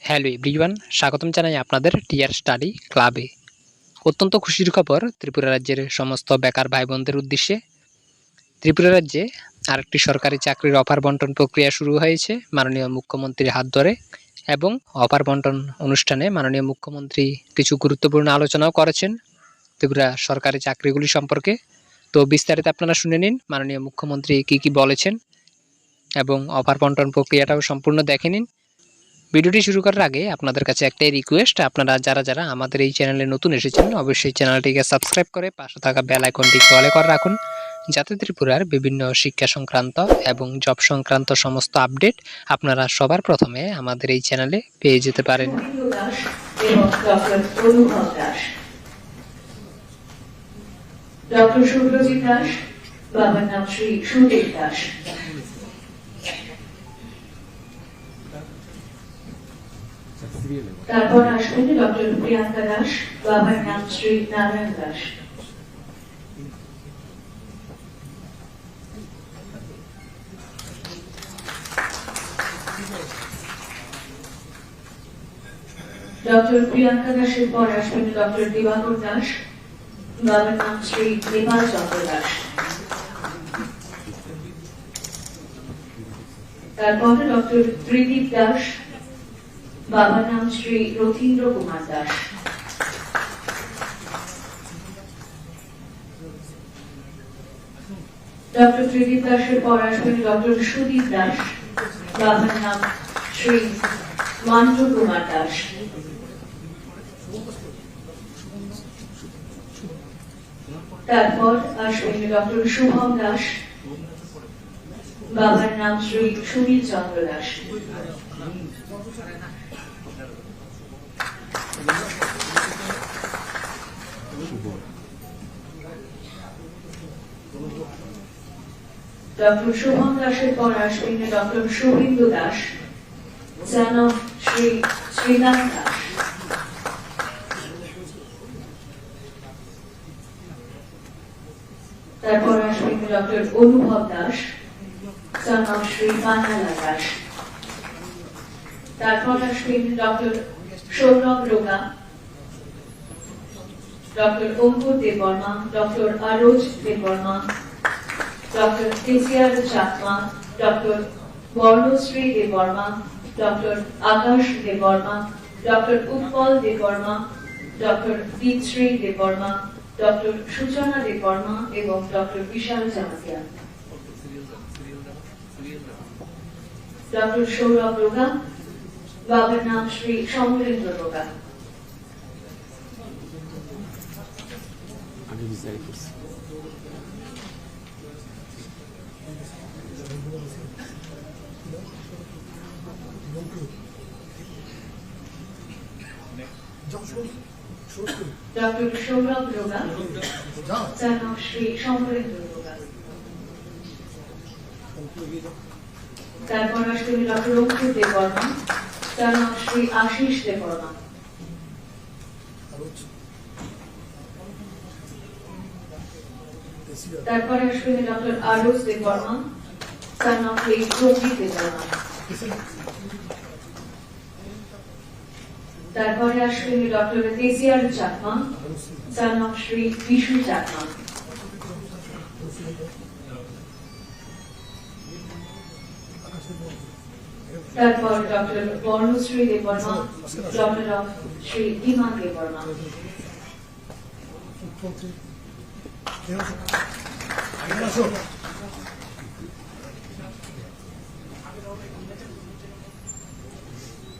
Hello everyone, স্বাগতম জানাই আপনাদের টিআর স্টাডি ক্লাবে। অত্যন্ত খুশির খবর ত্রিপুরা রাজ্যের সমস্ত বেকার ভাই বোনদের উদ্দেশ্যে। ত্রিপুরা রাজ্যে আরেকটি সরকারি চাকরির অফার বন্টন প্রক্রিয়া শুরু হয়েছে মাননীয় মুখ্যমন্ত্রীর হাত ধরে, এবং অফার বন্টন অনুষ্ঠানে মাননীয় মুখ্যমন্ত্রী কিছু গুরুত্বপূর্ণ আলোচনাও করেছেন ত্রিপুরা সরকারি চাকরিগুলি সম্পর্কে। তো বিস্তারিত আপনারা শুনে নিন মাননীয় মুখ্যমন্ত্রী কী বলেছেন, এবং অফার বন্টন প্রক্রিয়াটাও সম্পূর্ণ দেখে নিন। ভিডিওটি শুরু করার আগে আপনাদের কাছে একটাই রিকোয়েস্ট, আপনারা যারা আমাদের এই চ্যানেলে নতুন এসেছেন অবশ্যই চ্যানেলটিকে সাবস্ক্রাইব করে পাশে থাকা বেল আইকনটিকে অলে করে রাখুন, যাতে ত্রিপুরার বিভিন্ন শিক্ষা সংক্রান্ত এবং জব সংক্রান্ত সমস্ত আপডেট আপনারা সবার প্রথমে আমাদের এই চ্যানেলে পেয়ে যেতে পারেন। ডক্টর সুব্রজিৎ দাস, বাবার নাম শ্রী সুদেব দাস। তারপর আসবেন ডক্টর প্রিয়াঙ্কা দাস, বাবার নাম শ্রী নারায়ণ দাস। ডক্টর প্রিয়াঙ্কা দাসের পর আসবেন ডক্টর দিবাকর দাস, বাবার নাম শ্রী নেপাল চন্দ্র দাস। তারপরে ডক্টর ত্রিদীপ দাস, বাবার নাম শ্রী রথীন্দ্র কুমার দাস। ডক্টর ত্রিদীপ দাসের পর আসবেন ডক্টর সুদীপ দাস, বাবার নাম শ্রী মন্টু কুমার দাস। তারপর আসবেন ডক্টর শুভম দাস, বাবার নাম শ্রী সুনীল চন্দ্র দাস। ডক্টর শুভম দাসের পর আসবেন doctor Suvendu Das, son of Shri Srinath Das. তারপর আসবেন ডক্টর অনুভব দাস, son of শ্রী পান্নালা দাস। তারপর আসবেন doctor Sourav Roga, doctor Ankur Debbarma, doctor Aroj Debbarma, doctor KCR Chakma, doctor Barnashree Debbarma, doctor Akash Debbarma, doctor Utpal Debbarma, doctor Dipshree Debbarma, doctor Suchana Debbarma এবং ডক্টর বিশাল জামাতিয়া। ডক্টর সৌরভ রোগা, বাবার নাম শ্রী সমরেন্দ্র রোগা। ডক্টর সৌরভ রোগা, son of শ্রী সমরেন্দ্র রোগা। তারপর আসবেন doctor Ankur Debbarma, son of Shri Ashis Debbarma. তারপর আসবেন doctor Aroj Debbarma, son of Shri Ranjit Debbarma. তারপরে আসবেন doctor KCR Chakma, son of Shri Bishu Chakma. তারপর doctor Barnashree Debbarma, doctor of Shri Dhiman Debbarma.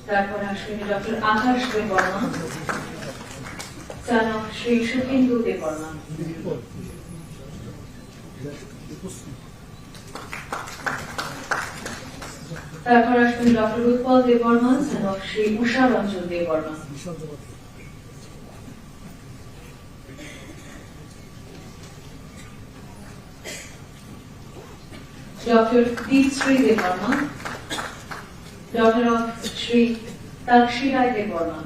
তারপর আসবেন doctor Akash Debbarma, son of Shri Sukhendu Debbarma. তারপর আসবেন doctor Utpal Debbarma, son of Shri Usha Ranjan Debbarma. Doctor Dipshree Debbarma, daughter of Sri Takshirai Deborma.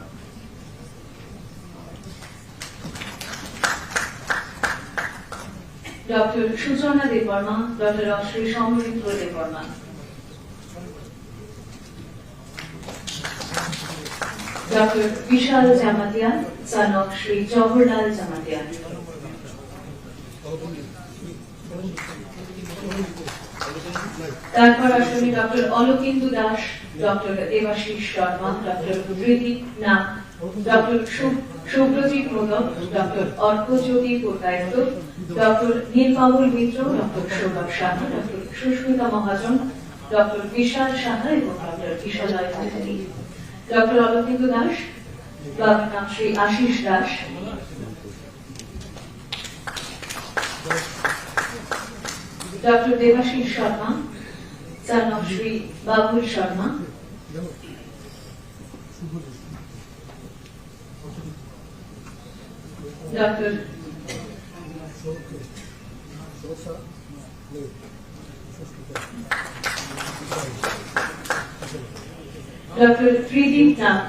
Dr. Shuchana Deborma, daughter of Sri Somarendra Deborma. Dr. Vishal Jamatia, son of Sri Jawaharlal Jamatia. তারপর আসলে doctor Alokendu Das, doctor Debashish Sharma, doctor Tridip Nag, doctor Shubhrajit Modak, doctor Arkajyoti Purkayastha, doctor Nilkamal Mitra, doctor Sourav Saha, doctor Susmita Mahajan, doctor Bishal Saha এবং doctor Kishoroy Bhatari. Doctor Alokendu Das, বাবার নাম Shri Ashis Das. Doctor Debashish Sharma, son of Shri Babul Sharma. Dr. Trideep Nag.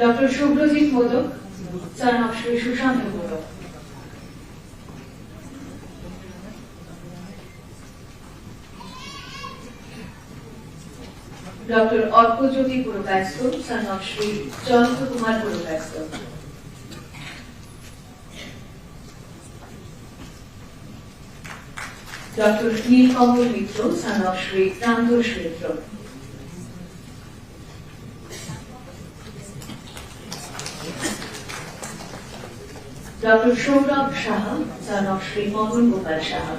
Dr. Shubhrojit Modak, son of Shri Shushant Modak. Dr. Orkojyoti Purokayastho, son of Shri Chandra Kumar Purokayastho. Dr. Neelkamal Mitra, son of Shri Prantosh Mitra. Dr. Saurabh Saha, son of Shri Mohan Gopal Saha.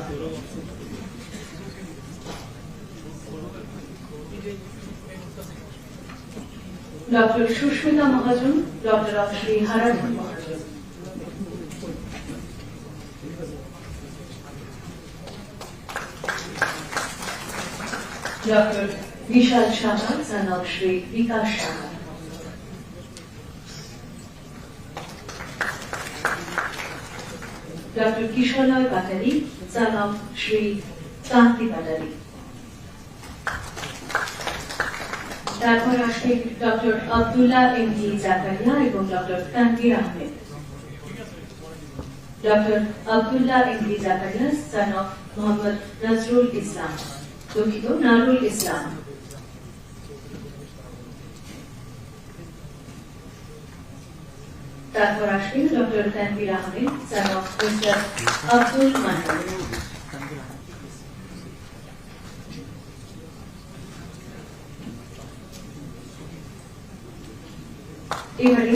Dr. Sushmita Mahajan, daughter of Shri Haradhan Mahajan. Dr. Vishal Saha, son of Shri Vikas Saha. Dr. Kishoray Patari, son of Shri Kanti Patari. তারপর আসলে doctor Abdullah MD Zakaria এবং doctor Tanvir Ahmed. Doctor Abdullah MD Zakaria, son of Mohammad Nazrul Islam, দুঃখিত নারুল ইসলাম। তারপর আসবেন doctor Tanvir Ahmed, son of mister Abdul Mannan. এবারে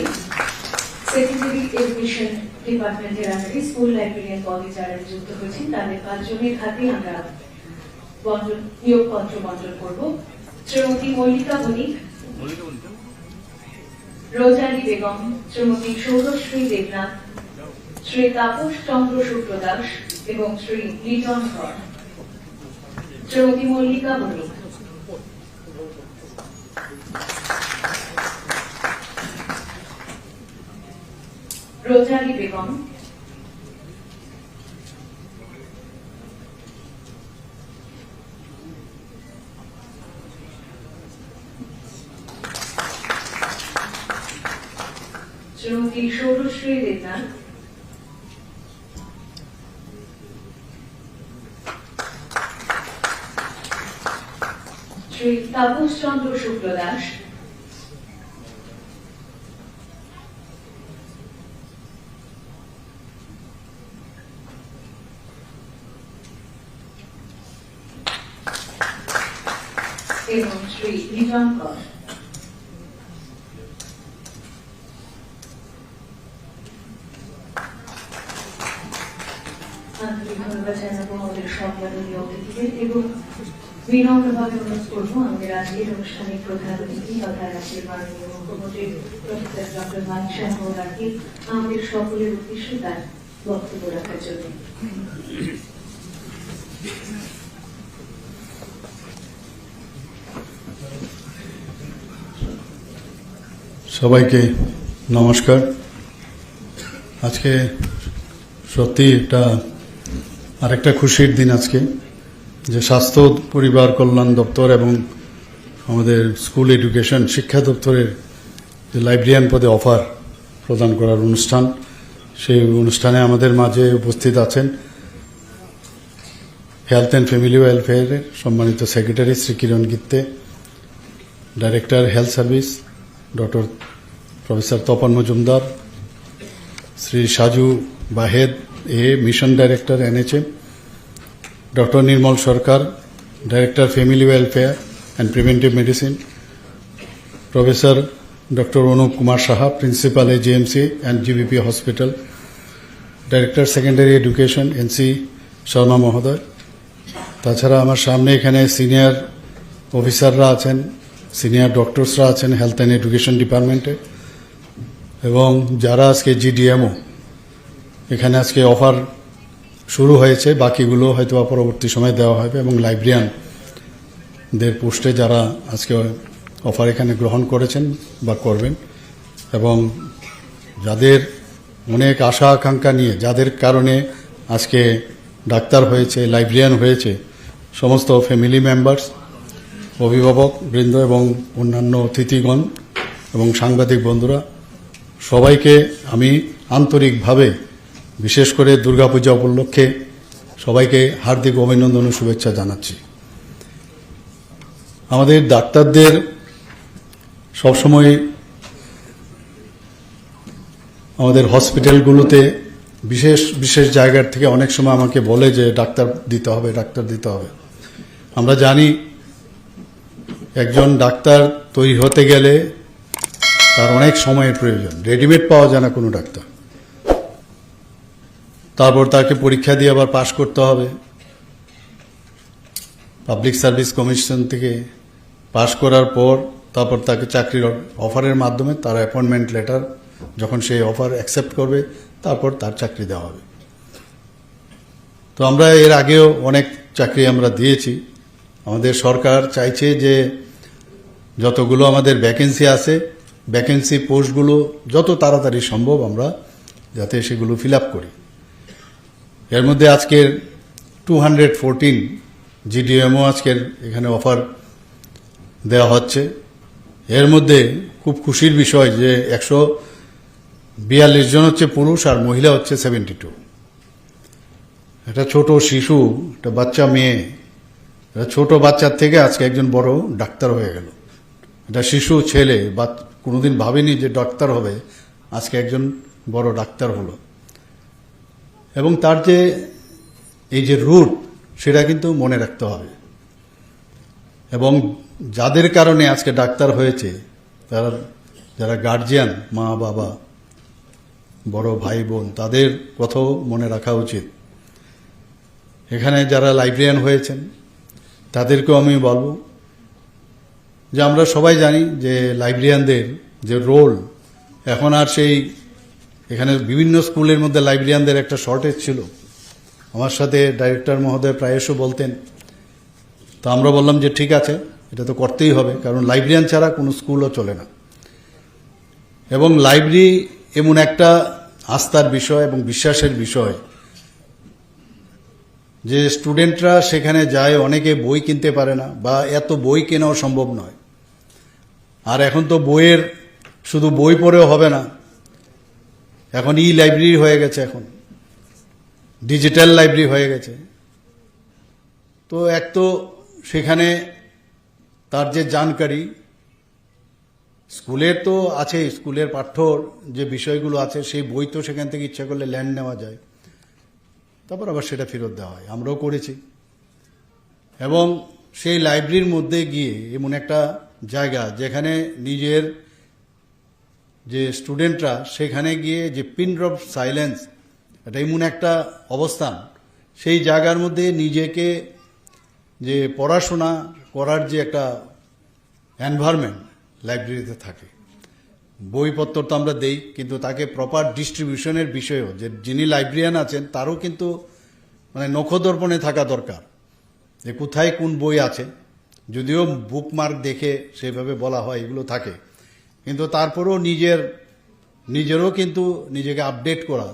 secondary education ডিপার্টমেন্টের আন্ডারে school librarian পদে যারা নিযুক্ত হয়েছেন তাদের 5 জনের হাতে আমরা নিয়োগপত্র বন্টন করব। শ্রীমতী মল্লিকা বণিক, রোজালি বেগম, শ্রীমতী সৌরশ্রী দেবনাথ, শ্রী তাপস চন্দ্র শুক্ল দাস এবং শ্রী লিটন কর। শ্রীমতী মল্লিকা বণিক, রোজালি বেগম, শ্রীমতী সৌরশ্রী দেবনাথ, শ্রী তাপস চন্দ্র শুক্ল দাস, এবং শ্রী লিটন কর। আন্তরিক ধন্যবাদ জানাবো আমাদের সম্মাননীয় অতিথিদের এবং বিনম্রভাবে অনুরোধ করবো আমাদের আজকের অনুষ্ঠানের প্রধান অতিথি তথা রাজ্যের মাননীয় মুখ্যমন্ত্রী প্রফেসর ডক্টর মানিক সাহা মহোদয়কে আমাদের সকলের উদ্দেশ্যে তার বক্তব্য রাখার জন্য। সবাইকে নমস্কার। আজকে সত্যি আরেকটা খুশির দিন আজকে, যে স্বাস্থ্য পরিবার কল্যাণ দপ্তর এবং আমাদের স্কুল এডুকেশন শিক্ষা দপ্তরের যে লাইব্রেরিয়ান পদে অফার প্রদান করার অনুষ্ঠান, সেই অনুষ্ঠানে আমাদের মাঝে উপস্থিত আছেন হেলথ অ্যান্ড ফ্যামিলি ওয়েলফেয়ারের সম্মানিত secretary Shri Kiran Gitte, director health service doctor professor Tapan Majumdar, Shri Saju Vahed mission director NHM, doctor Nirmal Sarkar, director family welfare and preventive medicine, professor doctor Anup Kumar Saha, principal AJMC and GBP hospital, director secondary education NC Sharma মহোদয়। তাছাড়া আমার সামনে এখানে সিনিয়র অফিসাররা আছেন, senior ডক্টরসরা আছেন হেলথ অ্যান্ড এডুকেশন ডিপার্টমেন্টে, এবং যারা আজকে GDMO এখানে আজকে অফার শুরু হয়েছে, বাকিগুলো হয়তো পরবর্তী সময় দেওয়া হবে, এবং লাইব্রেরিয়ানদের পোস্টে যারা আজকে অফার এখানে গ্রহণ করেছেন বা করবেন, এবং যাদের অনেক আশা আকাঙ্ক্ষা নিয়ে যাদের কারণে আজকে ডাক্তার হয়েছে, লাইব্রেরিয়ান হয়েছে, সমস্ত ফ্যামিলি মেম্বার্স, অভিভাবক বৃন্দ এবং অন্যান্য অতিথিগণ এবং সাংবাদিক বন্ধুরা, সবাইকে আমি আন্তরিকভাবে বিশেষ করে দুর্গাপূজা উপলক্ষে সবাইকে হার্দিক অভিনন্দন ও শুভেচ্ছা জানাচ্ছি। আমাদের ডাক্তারদের সবসময় আমাদের হসপিটালগুলোতে বিশেষ বিশেষ জায়গার থেকে অনেক সময় আমাকে বলে যে ডাক্তার দিতে হবে, ডাক্তার দিতে হবে। আমরা জানি একজন ডাক্তার তৈরি হতে গেলে তার অনেক সময়ের প্রয়োজন, রেডিমেড পাওয়া যায় না কোনো ডাক্তার। তারপর তাকে পরীক্ষা দিয়ে আবার পাশ করতে হবে, পাবলিক সার্ভিস কমিশন থেকে পাশ করার পর তারপর তাকে চাকরির অফারের মাধ্যমে তার অ্যাপয়েন্টমেন্ট লেটার, যখন সেই অফার অ্যাকসেপ্ট করবে তারপর তার চাকরি দেওয়া হবে। তো আমরা এর আগেও অনেক চাকরি আমরা দিয়েছি। আমাদের সরকার চাইছে যে যতগুলো আমাদের ভ্যাকেন্সি আছে, ভ্যাকেন্সি পোস্টগুলো যত তাড়াতাড়ি সম্ভব আমরা যাতে সেগুলো ফিল আপ করি। এর মধ্যে আজকের 214 GDMO আজকের এখানে অফার দেওয়া হচ্ছে। এর মধ্যে খুব খুশির বিষয় যে 142 জন হচ্ছে পুরুষ আর মহিলা হচ্ছে 72। একটা ছোট শিশু, একটা বাচ্চা মেয়ে, একটা ছোট বাচ্চার থেকে আজকে একজন বড় ডাক্তার হয়ে গেল। একটা শিশু ছেলে বা কোনোদিন ভাবেনি যে ডাক্তার হবে, আজকে একজন বড় ডাক্তার হলো। এবং তার যে এই যে রুট, সেটা কিন্তু মনে রাখতে হবে। এবং যাদের কারণে আজকে ডাক্তার হয়েছে, তারা যারা গার্জিয়ান, মা বাবা, বড় ভাই বোন, তাদের কথাও মনে রাখা উচিত। এখানে যারা লাইব্রেরিয়ান হয়েছেন তাদেরকেও আমি বলবো যে আমরা সবাই জানি যে লাইব্রেরিয়ানদের যে রোল, এখন আর সেই এখানে বিভিন্ন স্কুলের মধ্যে লাইব্রেরিয়ানদের একটা শর্টেজ ছিল। আমার সাথে ডাইরেক্টর মহোদয় প্রায়শ বলতেন, তো আমরা বললাম যে ঠিক আছে, এটা তো করতেই হবে, কারণ লাইব্রেরিয়ান ছাড়া কোনো স্কুলও চলে না। এবং লাইব্রেরি এমন একটা আস্থার বিষয় এবং বিশ্বাসের বিষয় যে স্টুডেন্টরা সেখানে যায়, অনেকে বই কিনতে পারে না বা এত বই কেনাও সম্ভব নয়। আর এখন তো বইয়ের শুধু বই পড়েও হবে না, এখন লাইব্রেরি হয়ে গেছে, এখন ডিজিটাল লাইব্রেরি হয়ে গেছে। তো এক তো সেখানে তার যে জানকারি, স্কুলের তো আছে, স্কুলের পাঠ্যর যে বিষয়গুলো আছে সেই বই তো সেখান থেকে ইচ্ছা করলে ল্যান্ড নেওয়া যায়, তারপর আবার সেটা ফেরত দেওয়া হয়, আমরাও করেছি। এবং সেই লাইব্রেরির মধ্যে গিয়ে এমন একটা জায়গা যেখানে নিজের যে স্টুডেন্টরা সেখানে গিয়ে যে পিন ড্রপ সাইলেন্স, এটা এমন একটা অবস্থান, সেই জায়গার মধ্যে নিজেকে যে পড়াশোনা করার যে একটা এনভায়রনমেন্ট লাইব্রেরিতে থাকে। বইপত্র তো আমরা দেই, কিন্তু তাকে প্রপার ডিস্ট্রিবিউশনের বিষয়েও যে যিনি লাইব্রেরিয়ান আছেন তারও কিন্তু মানে নখদর্পণে থাকা দরকার যে কোথায় কোন বই আছে। যদিও বুকমার্ক দেখে সেভাবে বলা হয় এগুলো থাকে, কিন্তু তারপরেও নিজেরও কিন্তু নিজেকে আপডেট করা।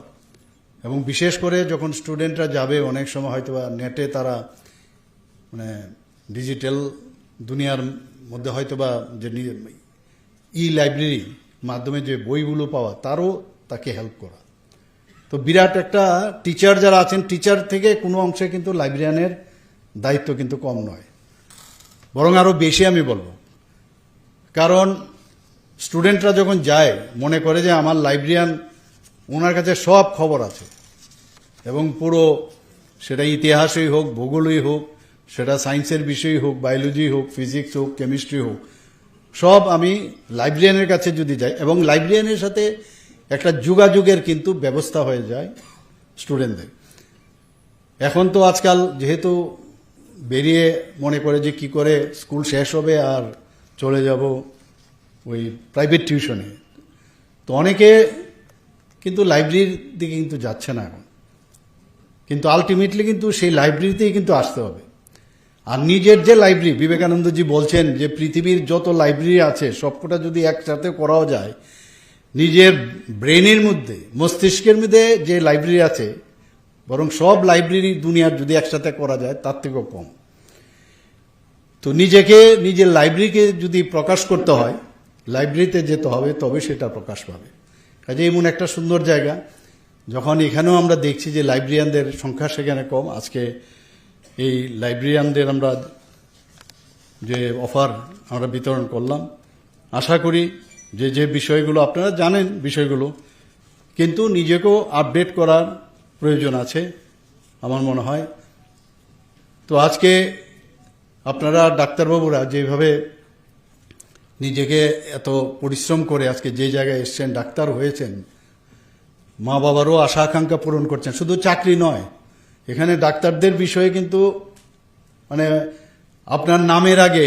এবং বিশেষ করে যখন স্টুডেন্টরা যাবে, অনেক সময় হয়তো নেটে তারা মানে ডিজিটাল দুনিয়ার মধ্যে হয়তো বা যে লাইব্রেরি মাধ্যমে যে বইগুলো পাওয়া, তারও তাকে হেল্প করা। তো বিরাট একটা টিচার যারা আছেন, টিচার থেকে কোনো অংশে কিন্তু লাইব্রেরিয়ানের দায়িত্ব কিন্তু কম নয়, বরং আরও বেশি আমি বলবো। কারণ স্টুডেন্টরা যখন যায় মনে করে যে আমার লাইব্রেরিয়ান, ওনার কাছে সব খবর আছে, এবং পুরো সেটা ইতিহাসই হোক, ভূগোলই হোক, সেটা সায়েন্সের বিষয় হোক, বায়োলজি হোক, ফিজিক্স হোক, কেমিস্ট্রি হোক, সব আমি লাইব্রেরিয়ানের কাছে যদি যাই, এবং লাইব্রেরিয়ানের সাথে একটা যোগাযোগের কিন্তু ব্যবস্থা হয়ে যায় স্টুডেন্টদের। এখন তো আজকাল যেহেতু বেরিয়ে মনে করে যে কি করে স্কুল শেষ হবে আর চলে যাব ওই প্রাইভেট টিউশনে, তো অনেকে কিন্তু লাইব্রেরির দিকে কিন্তু যাচ্ছে না এখন, কিন্তু আলটিমেটলি কিন্তু সেই লাইব্রেরিতেই কিন্তু আসতে হবে। আর নিজের যে লাইব্রেরি, বিবেকানন্দজি বলছেন যে পৃথিবীর যত লাইব্রেরি আছে সবকটা যদি একসাথে করাও যায়, নিজের ব্রেনের মধ্যে, মস্তিষ্কের মধ্যে যে লাইব্রেরি আছে, বরং সব লাইব্রেরি দুনিয়ার যদি একসাথে করা যায় তার থেকেও কম। তো নিজেকে, নিজের লাইব্রেরিকে যদি প্রকাশ করতে হয়, লাইব্রেরিতে যেতে হবে, তবে সেটা প্রকাশ পাবে। কাজে এমন একটা সুন্দর জায়গা, যখন এখানেও আমরা দেখছি যে লাইব্রেরিয়ানদের সংখ্যা সেখানে কম, আজকে এই লাইব্রেরিয়ানদের আমরা যে অফার আমরা বিতরণ করলাম, আশা করি যে যে বিষয়গুলো আপনারা জানেন বিষয়গুলো, কিন্তু নিজেকেও আপডেট করার প্রয়োজন আছে আমার মনে হয়। তো আজকে আপনারা ডাক্তারবাবুরা যেভাবে নিজেকে এত পরিশ্রম করে আজকে যে জায়গায় এসছেন, ডাক্তার হয়েছেন, মা বাবারও আশা আকাঙ্ক্ষা পূরণ করছেন, শুধু চাকরি নয়, এখানে ডাক্তারদের বিষয়ে কিন্তু মানে আপনার নামের আগে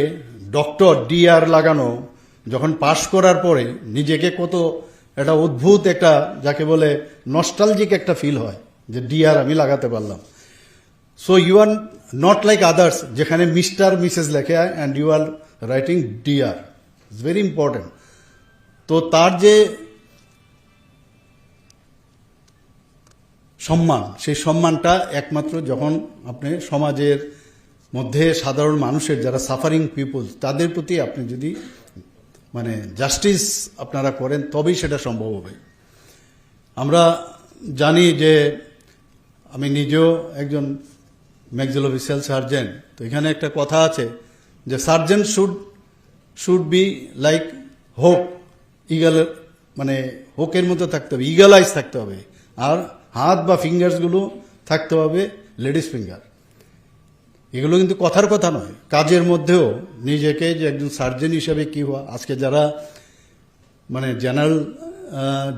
ডক্টর ডিআর লাগানো, যখন পাশ করার পরে নিজেকে কত একটা অদ্ভুত একটা, যাকে বলে নস্টালজিক একটা ফিল হয় যে ডিআর আমি লাগাতে পারলাম। So you are not like others, যেখানে মিস্টার মিসেস লেখে and you are writing DR, it's very important. তো তার যে সম্মান, সেই সম্মানটা একমাত্র যখন আপনি সমাজের মধ্যে সাধারণ মানুষের যারা সাফারিং পিপল, তাদের প্রতি আপনি যদি মানে জাস্টিস আপনারা করেন, তবেই সেটা সম্ভব হবে। আমরা জানি যে আমি নিজেও একজন ম্যাক্সিলোফেসিয়াল সার্জন, তো এখানে একটা কথা আছে যে সার্জন শুড বি লাইক হোক, ইগল, মানে হোকের মতো থাকতে হবে, ইগল আইস থাকতে হবে, আর হাত বা ফিঙ্গার্সগুলো থাকতে হবে লেডিস ফিঙ্গার। এগুলো কিন্তু কথার কথা নয়, কাজের মধ্যেও নিজেকে যে একজন সার্জন হিসেবে কি হওয়া। আজকে যারা মানে জেনারেল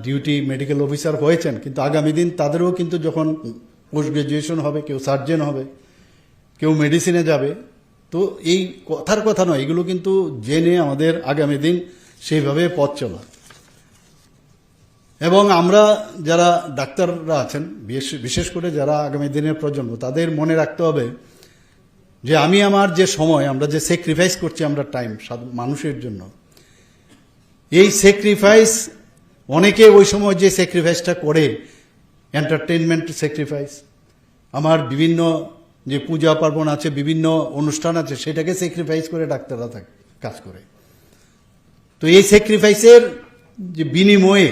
ডিউটি মেডিকেল অফিসার হয়েছেন, কিন্তু আগামী দিন তাদেরও কিন্তু যখন পোস্ট গ্রাজুয়েশন হবে, কেউ সার্জন হবে, কেউ মেডিসিনে যাবে। তো এই কথার কথা নয়, এগুলো কিন্তু জেনে আমাদের আগামী দিন সেইভাবে পথ চলা। এবং আমরা যারা ডাক্তাররা আছেন, বিশেষ করে যারা আগামী দিনের প্রজন্ম, তাদের মনে রাখতে হবে যে আমি আমার যে সময়, আমরা যে স্যাক্রিফাইস করছি আমরা টাইম মানুষের জন্য, এই স্যাক্রিফাইস অনেকে ওই সময় যে স্যাক্রিফাইসটা করে, এন্টারটেনমেন্ট স্যাক্রিফাইস, আমার বিভিন্ন যে পূজা পার্বণ আছে, বিভিন্ন অনুষ্ঠান আছে, সেটাকে স্যাক্রিফাইস করে ডাক্তাররা কাজ করে। তো এই স্যাক্রিফাইসের যে বিনিময়ে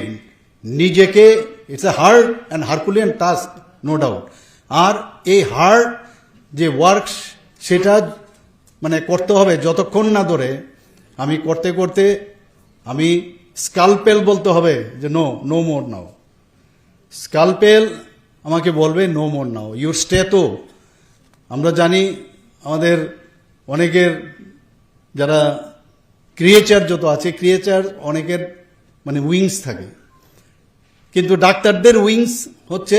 নিজেকে, it's a hard and herculean task, no doubt. আর এই হার্ড যে ওয়ার্ক, সেটা মানে করতে হবে যতক্ষণ না ধরে আমি করতে করতে আমি স্কালপেল বলতে হবে যে নো মোর নাও। স্কালপেল আমাকে বলবে no more now, your stay. তো আমরা জানি আমাদের অনেকের যারা ক্রিয়েচার যত আছে, ক্রিয়েচার অনেকের মানে উইংস থাকে, কিন্তু ডাক্তারদের উইংস হচ্ছে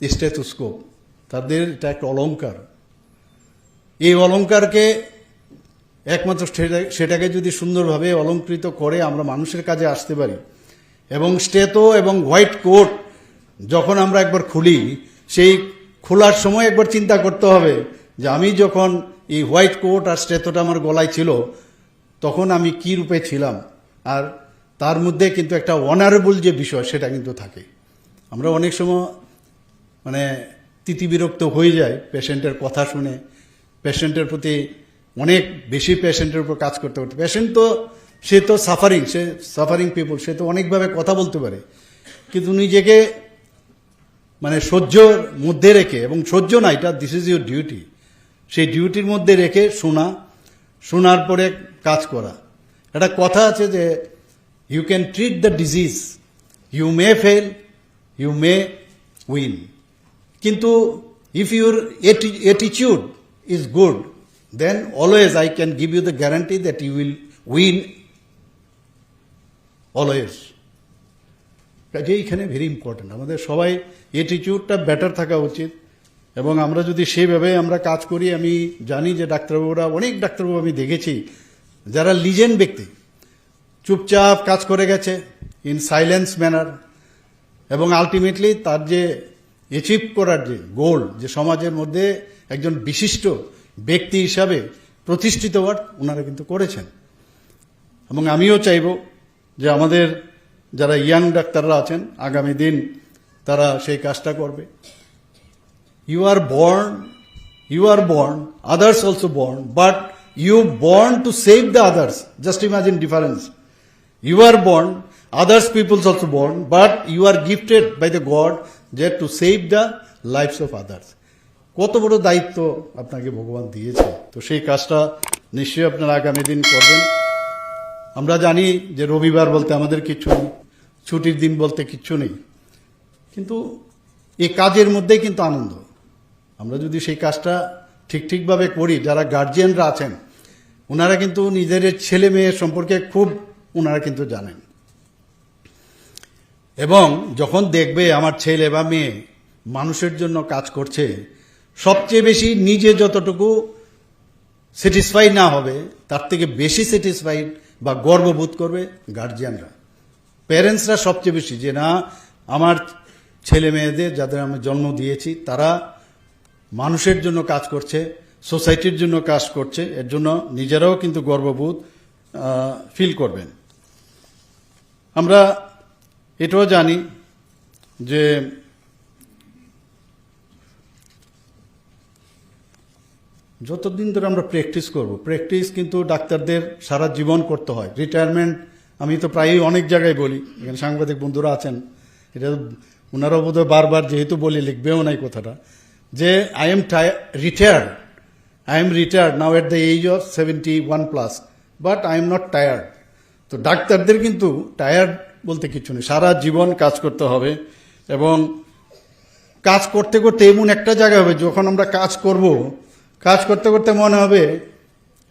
স্টেথোস্কোপ। তাদের এটা একটা অলংকার। এই অলংকারকে একমাত্র সেটাকে যদি সুন্দরভাবে অলঙ্কৃত করে আমরা মানুষের কাজে আসতে পারি, এবং স্টেথো এবং হোয়াইট কোট যখন আমরা একবার খুলি, সেই খোলার সময় একবার চিন্তা করতে হবে যে আমি যখন এই হোয়াইট কোট আর স্টেথোটা আমার গলায় ছিল, তখন আমি কি রূপে ছিলাম। আর তার মধ্যে কিন্তু একটা অনারেবল যে বিষয়, সেটা কিন্তু থাকে। আমরা অনেক সময় মানে তিতিবিরক্ত হয়ে যায় পেশেন্টের কথা শুনে, পেশেন্টের প্রতি অনেক বেশি পেশেন্টের উপর কাজ করতে করতে। পেশেন্ট তো সে তো সাফারিং পিপল, সে তো অনেকভাবে কথা বলতে পারে, কিন্তু নিজেকে মানে সহ্যর মধ্যে রেখে, এবং সহ্য না, এটা দিস ইজ ইউর ডিউটি, সেই ডিউটির মধ্যে রেখে শোনার পরে কাজ করা। একটা কথা আছে যে you can treat the disease, you may fail, you may win, কিন্তু if your attitude is good, then always I can give you the guarantee that you will win always. কাজে এইখানে ভেরি ইম্পর্টেন্ট, আমাদের সবাই অ্যাটিটিউডটা better থাকা উচিত, এবং আমরা যদি সেইভাবে আমরা কাজ করি, আমি জানি যে ডাক্তারবাবুরা, অনেক ডাক্তারবাবু আমি দেখেছি যারা লিজেন্ড ব্যক্তি, চুপচাপ কাজ করে গেছে ইন সাইলেন্স ম্যানার, এবং আলটিমেটলি তার যে অ্যাচিভ করার যে গোল, যে সমাজের মধ্যে একজন বিশিষ্ট ব্যক্তি হিসাবে প্রতিষ্ঠিত হওয়ার ওনারা কিন্তু করেছেন। এবং আমিও চাইব যে আমাদের যারা ইয়াং ডাক্তাররা আছেন, আগামী দিন তারা সেই কাজটা করবে। You are born, others also born, but you born to save the others. Just imagine difference. You are born, others peoples also born, but you are gifted by the god যে to save the lifes of others. কত বড় দায়িত্ব আপনাকে ভগবান দিয়েছে, তো সেই কাজটা নিশ্চয়ই আপনারা আগামী দিন করবেন। আমরা জানি যে রবিবার বলতে আমাদের কিছু নেই, ছুটির দিন বলতে কিচ্ছু নেই, কিন্তু এই কাজের মধ্যেই কিন্তু আনন্দ। আমরা যদি সেই কাজটা ঠিকভাবে করি, যারা গার্জিয়ানরা আছেন ওনারা কিন্তু নিজের ছেলে মেয়ে সম্পর্কে খুব ওনারা কিন্তু জানেন, এবং যখন দেখবে আমার ছেলে বা মেয়ে মানুষের জন্য কাজ করছে, সবচেয়ে বেশি নিজে যতটুকু স্যাটিসফাই না হবে, তার থেকে বেশি স্যাটিসফাইড বা গর্ববোধ করবে গার্জিয়ানরা, প্যারেন্টসরা সবচেয়ে বেশি, যে না আমার ছেলে মেয়েদের যাদের আমি জন্ম দিয়েছি তারা মানুষের জন্য কাজ করছে, সোসাইটির জন্য কাজ করছে, এর জন্য নিজেরাও কিন্তু গর্ববোধ ফিল করবেন। আমরা এটাও জানি যে যতদিন ধরে আমরা প্র্যাকটিস করব, প্র্যাকটিস কিন্তু ডাক্তারদের সারা জীবন করতে হয়। রিটায়ারমেন্ট আমি তো প্রায়ই অনেক জায়গায় বলি, এখানে সাংবাদিক বন্ধুরা আছেন, এটা ওনারাও বোধহয় বারবার যেহেতু বলি লিখবেও নাই কথাটা, যে I am retired now at the age of 71+, but I am not tired. তো ডাক্তারদের কিন্তু টায়ার্ড বলতে কিছু নেই, সারা জীবন কাজ করতে হবে, এবং কাজ করতে করতে এমন একটা জায়গা হবে যখন আমরা কাজ করতে করতে মনে হবে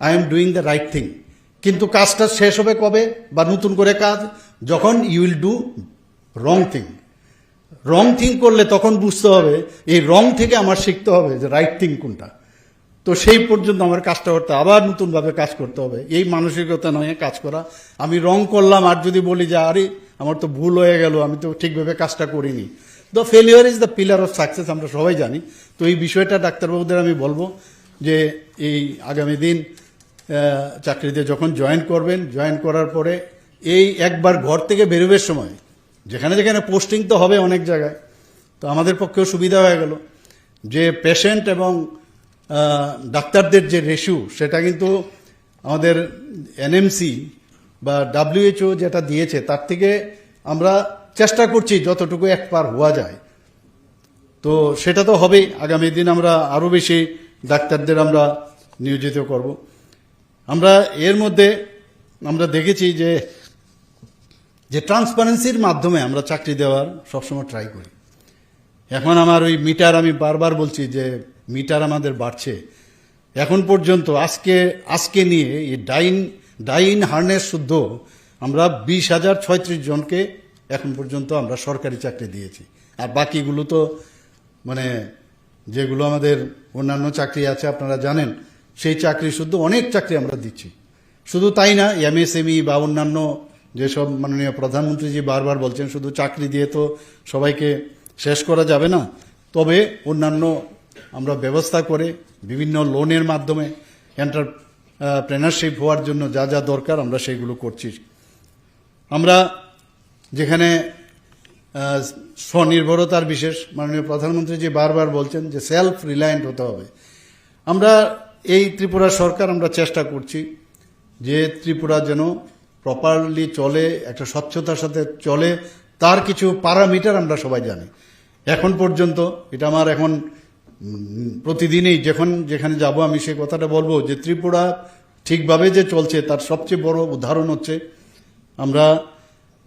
I am doing the right thing, কিন্তু কাজটা শেষ হবে কবে, বা নতুন করে কাজ যখন you will do wrong thing করলে তখন বুঝতে হবে এই রং থেকে আমার শিখতে হবে যে রাইট থিং কোনটা। তো সেই পর্যন্ত আমার কাজটা করতে, আবার নতুনভাবে কাজ করতে হবে, এই মানসিকতা নয় কাজ করা। আমি রং করলাম আর যদি বলি যে আরে আমার তো ভুল হয়ে গেল, আমি তো ঠিকভাবে কাজটা করিনি, the failure is the pillar of success, আমরা সবাই জানি। তো এই বিষয়টা ডাক্তারবাবুদের আমি বলবো যে এই আগামী দিন চাকরিতে যখন জয়েন করবেন, জয়েন করার পরে এই একবার ঘর থেকে বেরোবার সময় যেখানে যেখানে পোস্টিং তো হবে অনেক জায়গায়, তো আমাদের পক্ষেও সুবিধা হয়ে গেল যে পেশেন্ট এবং ডাক্তারদের যে রেশিও, সেটা কিন্তু আমাদের এনএমসি বা WHO যেটা দিয়েছে তার থেকে আমরা চেষ্টা করছি যতটুকু এক পার হওয়া যায়। তো সেটা তো হবেই, আগামী দিন আমরা আরও বেশি ডাক্তারদের আমরা নিয়োজিত করব। আমরা এর মধ্যে আমরা দেখেছি যে ট্রান্সপারেন্সির মাধ্যমে আমরা চাকরি দেওয়ার সবসময় ট্রাই করি। এখন আমার ওই মিটার, আমি বারবার বলছি যে মিটার আমাদের বাড়ছে। এখন পর্যন্ত আজকে নিয়ে এই ডাইন হার্নেস শুদ্ধ আমরা 20,036 জনকে এখন পর্যন্ত আমরা সরকারি চাকরি দিয়েছি, আর বাকিগুলো তো মানে যেগুলো আমাদের অন্যান্য চাকরি আছে আপনারা জানেন, সেই চাকরি শুদ্ধ অনেক চাকরি আমরা দিচ্ছি। শুধু তাই না, MSME বা অন্যান্য যেসব মাননীয় প্রধানমন্ত্রীজি বারবার বলছেন, শুধু চাকরি দিয়ে তো সবাইকে শেষ করা যাবে না, তবে অন্যান্য আমরা ব্যবস্থা করে বিভিন্ন লোনের মাধ্যমে এন্টারপ্রেনারশিপ হওয়ার জন্য যা যা দরকার আমরা সেইগুলো করছি। আমরা যেখানে স্বনির্ভরতার বিশেষ মাননীয় প্রধানমন্ত্রী যে বারবার বলছেন যে সেলফ রিলায়েন্ট হতে হবে, আমরা এই ত্রিপুরা সরকার আমরা চেষ্টা করছি যে ত্রিপুরা যেন প্রপারলি চলে, একটা স্বচ্ছতার সাথে চলে, তার কিছু প্যারামিটার আমরা সবাই জানি। এখন পর্যন্ত এটা আমার এখন প্রতিদিনই যখন যেখানে যাব আমি সে কথাটা বলবো যে ত্রিপুরা ঠিকভাবে যে চলছে তার সবচেয়ে বড় উদাহরণ হচ্ছে আমরা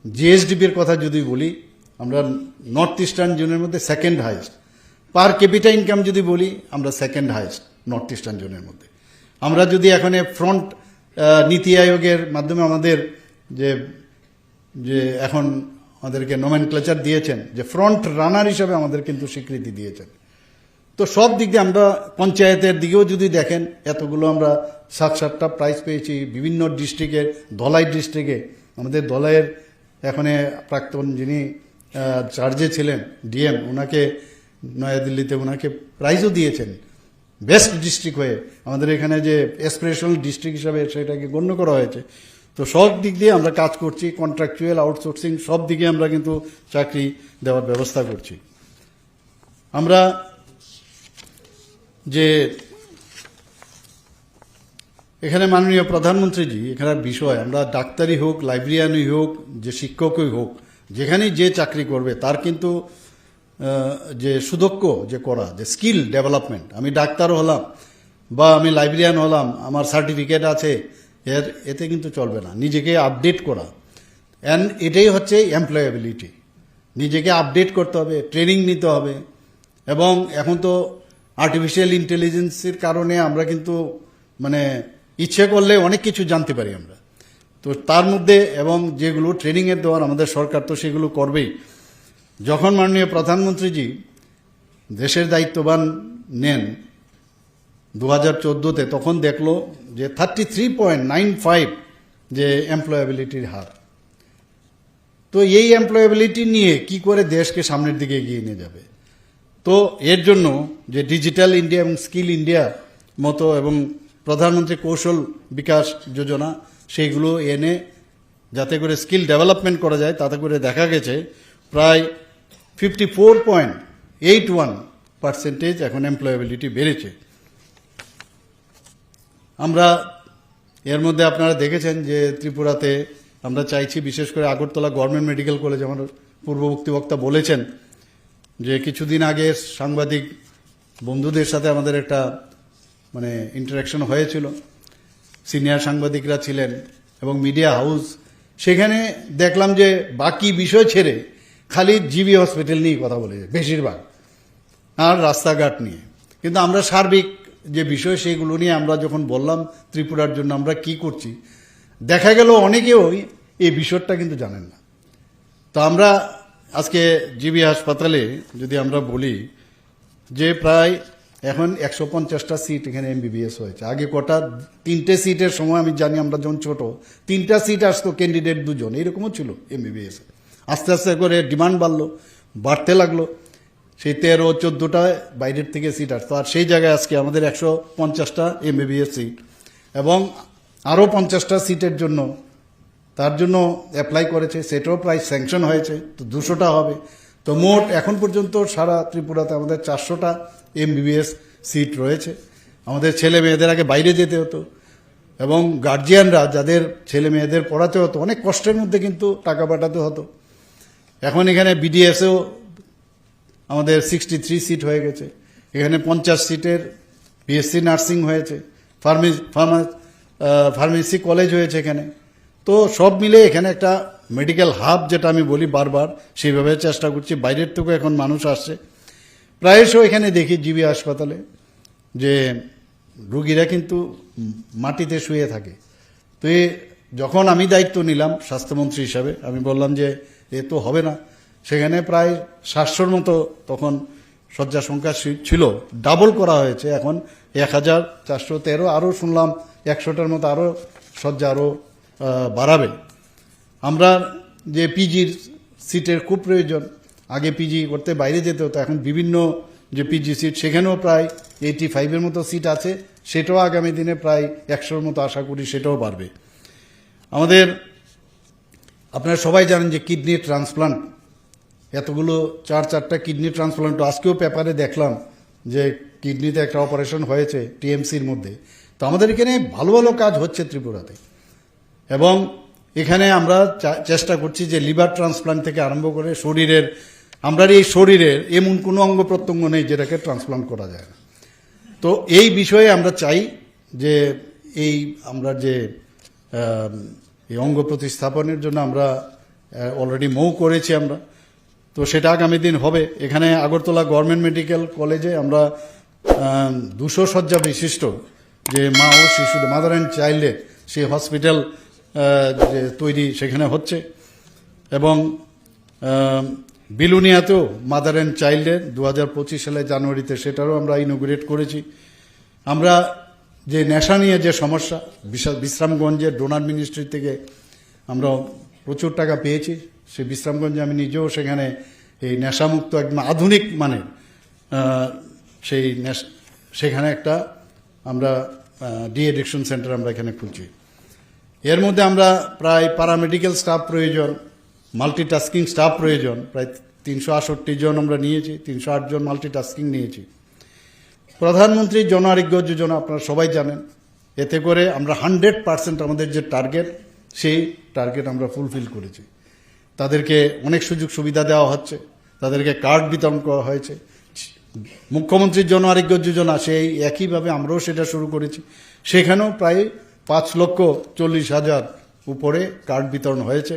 জিএসডিপির কথা যদি বলি আমরা নর্থ ইস্টার্ন জোনের মধ্যে second highest, per capita income যদি বলি আমরা সেকেন্ড হাইস্ট নর্থ ইস্টার্ন জোনের মধ্যে। আমরা যদি এখন ফ্রন্ট নীতি আয়োগের মাধ্যমে আমাদের যে যে এখন আমাদেরকে নোমেনক্লেচার দিয়েছেন যে ফ্রন্ট রানার হিসাবে আমাদের কিন্তু স্বীকৃতি দিয়েছেন। তো সব দিক দিয়ে আমরা পঞ্চায়েতের দিকেও যদি দেখেন এতগুলো আমরা 7-8টা প্রাইজ পেয়েছি বিভিন্ন ডিস্ট্রিক্টে। ধলাই ডিস্ট্রিক্টে আমাদের ধলাইয়ের এখন প্রাক্তন যিনি চার্জে ছিলেন ডিএম, ওনাকে নয়াদিল্লিতে ওনাকে প্রাইজও দিয়েছেন বেস্ট ডিস্ট্রিক্ট হয়ে। আমাদের এখানে যে এসপিরেশনাল ডিস্ট্রিক্ট হিসাবে সেটাকে গণ্য করা হয়েছে। তো সব দিক দিয়ে আমরা কাজ করছি, কন্ট্রাকচুয়াল, আউটসোর্সিং সব দিকে আমরা কিন্তু চাকরি দেওয়ার ব্যবস্থা করছি। আমরা যে এখানে মাননীয় প্রধানমন্ত্রীজি এখানে বিষয় আমরা ডাক্তারই হোক, লাইব্রেরিয়ানই হোক, যে শিক্ষকই হোক, যেখানেই যে চাকরি করবে তার কিন্তু যে সুদক্ষ যে করা যে স্কিল ডেভেলপমেন্ট, আমি ডাক্তার হলাম বা আমি লাইব্রেরিয়ান হলাম আমার সার্টিফিকেট আছে এতে কিন্তু চলবে না, নিজেকে আপডেট করা। অ্যান্ড এটাই হচ্ছে এমপ্লয়েবিলিটি, নিজেকে আপডেট করতে হবে, ট্রেনিং নিতে হবে। এবং এখন তো আর্টিফিশিয়াল ইন্টেলিজেন্সের কারণে আমরা কিন্তু মানে ইচ্ছে করলে অনেক কিছু জানতে পারি আমরা। তো তার মধ্যে এবং যেগুলো ট্রেনিংয়ের দেওয়ার আমাদের সরকার তো সেগুলো করবেই। যখন মাননীয় প্রধানমন্ত্রীজি দেশের দায়িত্ববান নেন 2014-তে, তখন দেখলো যে 33.95 যে এমপ্লয়াবিলিটির হার। তো এই এমপ্লয়াবিলিটি নিয়ে কি করে দেশকে সামনের দিকে এগিয়ে নিয়ে যাবে? তো এর জন্য যে ডিজিটাল ইন্ডিয়া এবং স্কিল ইন্ডিয়া মতো এবং প্রধানমন্ত্রী কৌশল বিকাশ যোজনা সেইগুলো এনে যাতে করে স্কিল ডেভেলপমেন্ট করা যায়, তাতে করে দেখা গেছে প্রায় 54.81% এখন এমপ্লয়াবিলিটি বেড়েছে। আমরা এর মধ্যে আপনারা দেখেছেন যে ত্রিপুরাতে আমরা চাইছি, বিশেষ করে আগরতলা গভর্নমেন্ট মেডিকেল কলেজ, আমার পূর্ববর্তী বক্তা বলেছেন যে কিছুদিন আগে সাংবাদিক বন্ধুদের সাথে আমাদের একটা মানে ইন্টারাকশন হয়েছিল, সিনিয়র সাংবাদিকরা ছিলেন এবং মিডিয়া হাউস। সেখানে দেখলাম যে বাকি বিষয় ছেড়ে খালি জিবি হসপিটাল নিয়ে কথা বলেছে বেশিরভাগ, আর রাস্তাঘাট নিয়ে। কিন্তু আমরা সার্বিক যে বিষয় সেগুলো নিয়ে আমরা যখন বললাম ত্রিপুরার জন্য আমরা কি করছি, দেখা গেল অনেকেও এই বিষয়টা কিন্তু জানেন না। তো আমরা আজকে জিবি হাসপাতালে যদি আমরা বলি যে প্রায় এখন 150টা সিট এখানে এমবিবিএস হয়েছে। আগে কটা 3টে সিটের সময় আমি জানি আমরা যখন ছোট 3টা সিট আসতো, ক্যান্ডিডেট 2 জন, এইরকমও ছিল এমবিবিএস। আস্তে আস্তে করে ডিমান্ড বাড়তে লাগলো, সেই 13-14টা বাইরের থেকে সিট আসতো। আর সেই জায়গায় আজকে আমাদের 150টা এমবিবিএস সিট এবং আরও 50টা সিটের জন্য তার জন্য অ্যাপ্লাই করেছে, সেটাও প্রায় স্যাংশন হয়েছে। তো 200টা হবে। তো মোট এখন পর্যন্ত সারা ত্রিপুরাতে আমাদের 400টা এমবিবিএস সিট রয়েছে। আমাদের ছেলে মেয়েদের আগে বাইরে যেতে হতো এবং গার্জিয়ানরা যাদের ছেলে মেয়েদের পড়াতে হতো অনেক কষ্টের মধ্যে কিন্তু টাকা পাঠাতে হতো। এখন এখানে বিডিএসেও আমাদের 63 সিট হয়ে গেছে। এখানে 50 সিটের বিএসসি নার্সিং হয়েছে, ফার্মেসি কলেজ হয়েছে এখানে। তো সব মিলে এখানে একটা মেডিকেল হাব, যেটা আমি বলি বারবার, সেইভাবে চেষ্টা করছি। বাইরের থেকে এখন মানুষ আসছে প্রায়শই এখানে দেখি জিবি হাসপাতালে যে রুগীরা কিন্তু মাটিতে শুয়ে থাকে। তো যখন আমি দায়িত্ব নিলাম স্বাস্থ্যমন্ত্রী হিসাবে, আমি বললাম যে এ তো হবে না। সেখানে প্রায় 700-র মতো তখন শয্যা সংখ্যা ছিল, ডাবল করা হয়েছে, এখন 1413। আরও শুনলাম 100টার মতো আরও শয্যা আরও বাড়াবে। আমরা যে পিজির সিটের খুব প্রয়োজন, আগে পিজি করতে বাইরে যেতে হতো, এখন বিভিন্ন যে পিজি সিট সেখানেও প্রায় 85-এর মতো সিট আছে, সেটাও আগামী দিনে প্রায় 100-র মতো আশা করি সেটাও বাড়বে। আমাদের আপনারা সবাই জানেন যে কিডনি ট্রান্সপ্লান্ট, এতগুলো 4-4টা কিডনি ট্রান্সপ্লান্ট, আজকেও পেপারে দেখলাম যে কিডনিতে একটা অপারেশন হয়েছে টিএমসির মধ্যে। তো আমাদের এখানে ভালো ভালো কাজ হচ্ছে ত্রিপুরাতে এবং এখানে আমরা চেষ্টা করছি যে লিভার ট্রান্সপ্লান্ট থেকে আরম্ভ করে শরীরের আমরা এই শরীরের এমন কোনো অঙ্গ প্রত্যঙ্গ নেই যেটাকে ট্রান্সপ্লান্ট করা যায় না। তো এই বিষয়ে আমরা চাই যে আমরা যে এই অঙ্গ প্রতিস্থাপনের জন্য আমরা অলরেডি মৌ করেছি আমরা, তো সেটা আগামী দিন হবে। এখানে আগরতলা গভর্নমেন্ট মেডিকেল কলেজে আমরা 200 শয্যা বিশিষ্ট যে মা ও শিশুদের মাদার অ্যান্ড চাইল্ডের সেই হসপিটাল যে তৈরি সেখানে হচ্ছে, এবং বিলুনিয়াতেও মাদার অ্যান্ড চাইল্ডের 2025 সালে জানুয়ারিতে সেটারও আমরা ইনোগ্রেট করেছি। আমরা যে নেশা নিয়ে যে সমস্যা, বিশ্রামগঞ্জের ডোনার মিনিস্ট্রি থেকে আমরা প্রচুর টাকা পেয়েছি। সেই বিশ্রামগঞ্জে আমি নিজেও সেখানে এই নেশামুক্ত একদম আধুনিক মানের সেখানে একটা আমরা ডি এডিকশন সেন্টার আমরা এখানে খুলছি। এর মধ্যে আমরা প্রায় প্যারামেডিক্যাল স্টাফ প্রয়োজন, মাল্টিটাস্কিং স্টাফ প্রয়োজন, প্রায় 368 জন আমরা নিয়েছি, 308 জন মাল্টিটাস্কিং নিয়েছি। প্রধানমন্ত্রী জন আরোগ্য যোজনা আপনারা সবাই জানেন, এতে করে আমরা 100% আমাদের যে টার্গেট সেই টার্গেট আমরা ফুলফিল করেছি। তাদেরকে অনেক সুযোগ সুবিধা দেওয়া হচ্ছে, তাদেরকে কার্ড বিতরণ করা হয়েছে। মুখ্যমন্ত্রীর জন আরোগ্য যোজনা সেই একইভাবে আমরাও সেটা শুরু করেছি, সেখানেও প্রায় 5,40,000 উপরে কার্ড বিতরণ হয়েছে।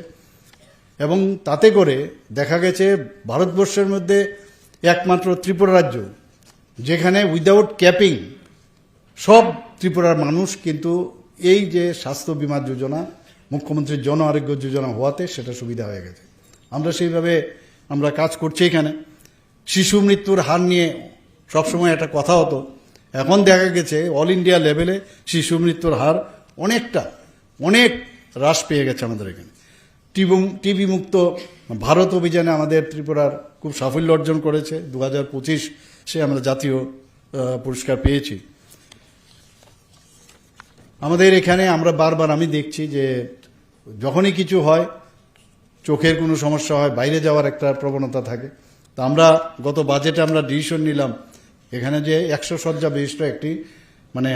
এবং তাতে করে দেখা গেছে ভারতবর্ষের মধ্যে একমাত্র ত্রিপুরা রাজ্য যেখানে উইদাউট ক্যাপিং সব ত্রিপুরার মানুষ কিন্তু এই যে স্বাস্থ্য বীমা যোজনা, মুখ্যমন্ত্রীর জন আরোগ্য যোজনা হওয়াতে সেটা সুবিধা হয়ে গেছে। আমরা সেইভাবে আমরা কাজ করছি। এখানে শিশু মৃত্যুর হার নিয়ে সবসময় একটা কথা হতো, এখন দেখা গেছে অল ইন্ডিয়া লেভেলে শিশু মৃত্যুর হার অনেক হ্রাস পেয়ে গেছে আমাদের এখানে। টিবি মুক্ত ভারত অভিযানে আমাদের ত্রিপুরার খুব সাফল্য অর্জন করেছে। 2025 আমরা জাতীয় পুরস্কার পেয়েছি। আমাদের এখানে আমরা বারবার আমি দেখছি যে যখনই কিছু হয়, চোখের কোনো সমস্যা হয়, বাইরে যাওয়ার একটা প্রবণতা থাকে। তা আমরা গত বাজেটে আমরা ডিসিশন নিলাম এখানে যে 100 শয্যা বিশিষ্ট একটি মানে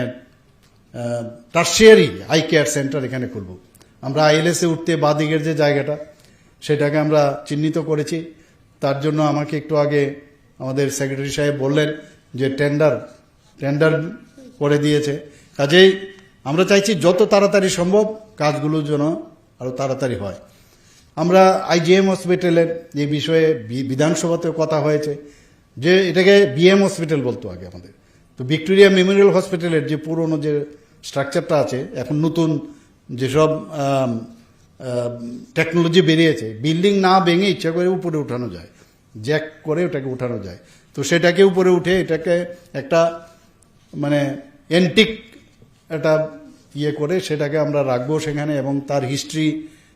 টার্সিয়ারি আই কেয়ার সেন্টার এখানে খুলব। আমরা আইএলএসে উঠতে বাদিকের যে জায়গাটা সেটাকে আমরা চিহ্নিত করেছি। তার জন্য আমাকে একটু আগে আমাদের সেক্রেটারি সাহেব বললেন যে টেন্ডার করে দিয়েছে। কাজেই আমরা চাইছি যত তাড়াতাড়ি সম্ভব কাজগুলো যেন আরো তাড়াতাড়ি হয়। আমরা আইজিএম হসপিটালের এই বিষয়ে বিধানসভাতেও কথা হয়েছে যে এটাকে বিএম হসপিটাল বলতো আগে আমাদের, তো ভিক্টোরিয়া মেমোরিয়াল হসপিটালের যে পুরনো যে স্ট্রাকচারটা আছে, এখন নতুন যেসব টেকনোলজি বেরিয়েছে, বিল্ডিং না ভেঙে ইচ্ছা করে উপরে উঠানো যায়, জ্যাক করে ওটাকে উঠানো যায়। তো সেটাকে উপরে উঠে এটাকে একটা মানে এন্টিক একটা করে সেটাকে আমরা রাখবো সেখানে, এবং তার হিস্ট্রি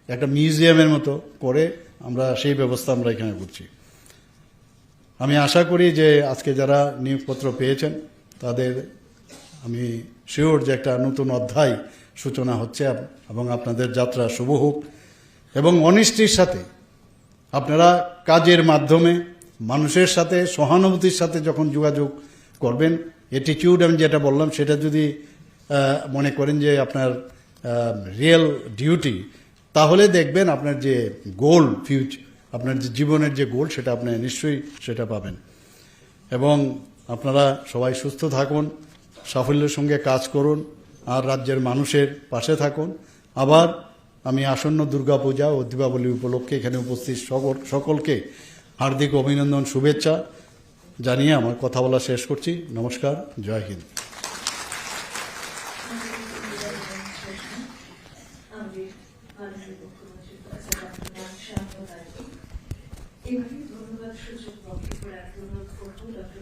একটা মিউজিয়ামের মতো করে আমরা সেই ব্যবস্থা আমরা এখানে করছি। আমি আশা করি যে আজকে যারা নিয়োগপত্র পেয়েছেন তাদের আমি শিওর যে একটা নতুন অধ্যায় সূচনা হচ্ছে, এবং আপনাদের যাত্রা শুভ হোক। এবং অনিষ্টির সাথে আপনারা কাজের মাধ্যমে মানুষের সাথে সহানুভূতির সাথে যখন যোগাযোগ করবেন, অ্যাটিটিউড আমি যেটা বললাম সেটা যদি মনে করেন যে আপনার রিয়েল ডিউটি, তাহলে দেখবেন আপনার যে গোল আপনার যে জীবনের যে গোল সেটা আপনি নিশ্চয়ই সেটা পাবেন। এবং আপনারা সবাই সুস্থ থাকুন, সাফল্যের সঙ্গে কাজ করুন, আর রাজ্যের মানুষের পাশে থাকুন। আবার আমি আসন্ন দুর্গাপূজা ও দীপাবলি উপলক্ষে এখানে উপস্থিত সকলকে হার্দিক অভিনন্দন, শুভেচ্ছা জানিয়ে আমার কথা বলা শেষ করছি। নমস্কার, জয় হিন্দ। ধন্যবাদ সূচক বক্তব্য রাখতে অনুরোধ করবো ডক্টর